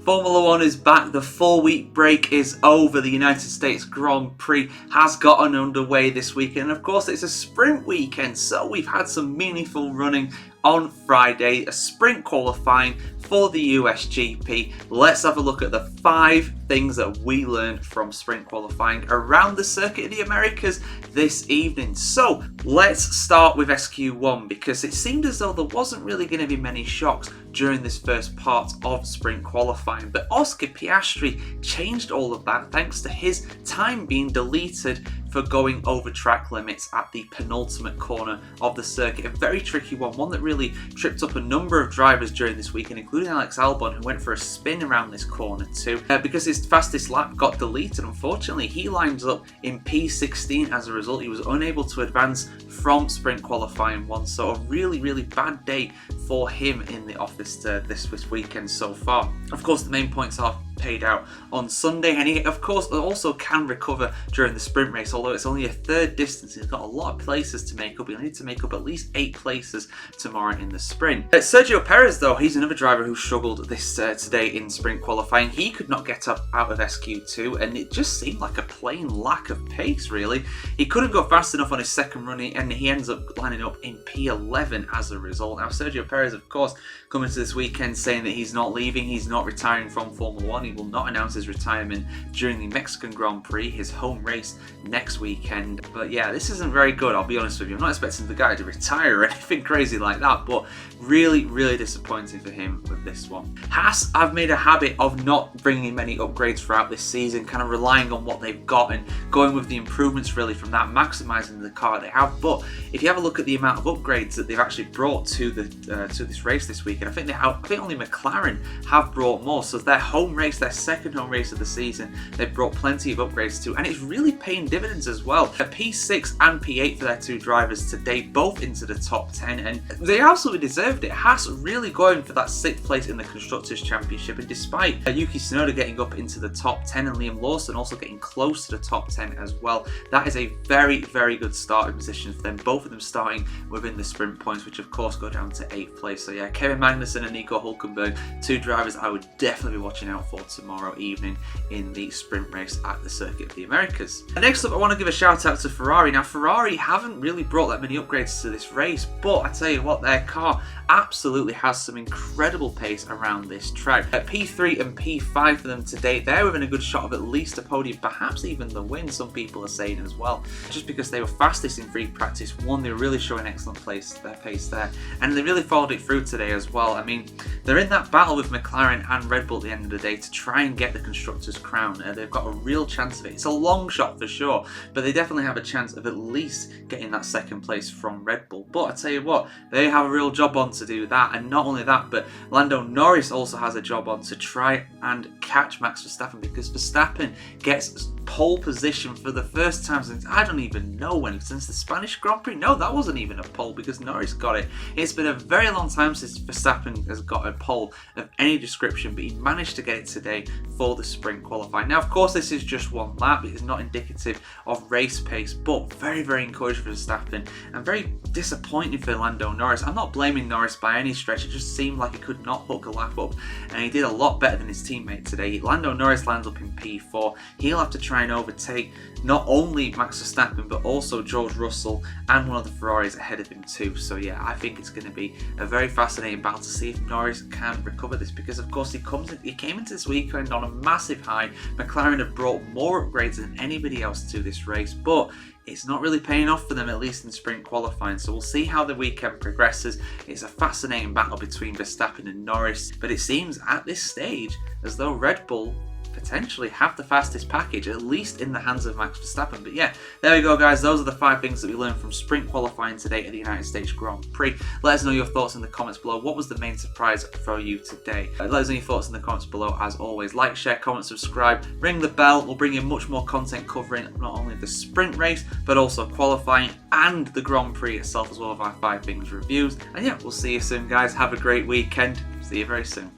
Formula 1 is back, the 4-week break is over, the United States Grand Prix has gotten underway this weekend, and of course it's a sprint weekend, so we've had some meaningful running on Friday, a sprint qualifying for the USGP. Let's have a look at the 5 things that we learned from sprint qualifying around the circuit of the Americas this evening. So let's start with SQ1 because it seemed as though there wasn't really going to be many shocks during this first part of sprint qualifying, but Oscar Piastri changed all of that thanks to his time being deleted for going over track limits at the penultimate corner of the circuit. A very tricky one that really tripped up a number of drivers during this weekend, including Alex Albon, who went for a spin around this corner too, because his fastest lap got deleted. Unfortunately, he lines up in P16 as a result. He was unable to advance from sprint qualifying one, so a really bad day for him in the office this weekend so far. Of course, the main points are paid out on Sunday, and he of course also can recover during the sprint race, although it's only a third distance. He's got a lot of places to make up. He'll need to make up at least 8 places tomorrow in the sprint. Sergio Perez, though, he's another driver who struggled this today in sprint qualifying. He could not get up out of SQ2, and it just seemed like a plain lack of pace, really. He couldn't go fast enough on his second run, and he ends up lining up in P11 as a result. Now, Sergio Perez, of course, coming to this weekend saying that he's not leaving, he's not retiring from Formula 1. He will not announce his retirement during the Mexican Grand Prix, his home race next weekend. But yeah, this isn't very good, I'll be honest with you. I'm not expecting the guy to retire or anything crazy like that, but really disappointing for him with this one. Haas have made a habit of not bringing many upgrades throughout this season, kind of relying on what they've got and going with the improvements really from that, maximising the car they have. But if you have a look at the amount of upgrades that they've actually brought to this race this weekend, I think only McLaren have brought more. So their home race, their second home race of the season, they've brought plenty of upgrades to, and it's really paying dividends as well. A P6 and P8 for their 2 drivers today, both into the top 10, and they absolutely deserved it. Haas really going for that 6th place in the Constructors' Championship, and despite Yuki Tsunoda getting up into the top 10 and Liam Lawson also getting close to the top 10 as well, that is a very good starting position for them, both of them starting within the sprint points, which of course go down to 8th place. So yeah, Kevin Magnussen and Nico Hülkenberg, 2 drivers I would definitely be watching out for tomorrow evening in the sprint race at the Circuit of the Americas. Next up, I want to give a shout out to Ferrari. Now, Ferrari haven't really brought that many upgrades to this race, but I tell you what, their car absolutely has some incredible pace around this track. P3 and P5 for them today, they're within a good shot of at least a podium, perhaps even the win, some people are saying as well, just because they were fastest in free practice 1. They were really showing excellent pace there, and they really followed it through today as well. I mean, they're in that battle with McLaren and Red Bull at the end of the day to try and get the Constructors' crown. They've got a real chance of it. It's a long shot for sure, but they definitely have a chance of at least getting that 2nd place from Red Bull. But I tell you what, they have a real job on to do that, and not only that, but Lando Norris also has a job on to try and catch Max Verstappen, because Verstappen gets pole position for the first time since, I don't even know when, since the Spanish Grand Prix. No, that wasn't even a pole because Norris got it. It's been a very long time since Verstappen has got a pole of any description, but he managed to get it today for the sprint qualifying. Now, of course, this is just 1 lap. It is not indicative of race pace, but very encouraging for Verstappen and very disappointing for Lando Norris. I'm not blaming Norris by any stretch. It just seemed like he could not hook a lap up, and he did a lot better than his teammate today. Lando Norris lands up in P4. He'll have to try and overtake not only Max Verstappen, but also George Russell and one of the Ferraris ahead of him too. So yeah, I think it's going to be a very fascinating battle to see if Norris can recover this, because of course he came into this weekend on a massive high. McLaren have brought more upgrades than anybody else to this race, but it's not really paying off for them, at least in sprint qualifying. So we'll see how the weekend progresses. It's a fascinating battle between Verstappen and Norris, but it seems at this stage as though Red Bull potentially have the fastest package, at least in the hands of Max Verstappen. But yeah, there we go, guys. Those are the 5 things that we learned from sprint qualifying today at the United States Grand Prix. Let us know your thoughts in the comments below. What was the main surprise for you today? Let us know your thoughts in the comments below. As always, like, share, comment, subscribe, ring the bell. We'll bring you much more content covering not only the sprint race, but also qualifying and the Grand Prix itself, as well as our 5 things reviews. And yeah, we'll see you soon, guys. Have a great weekend. See you very soon.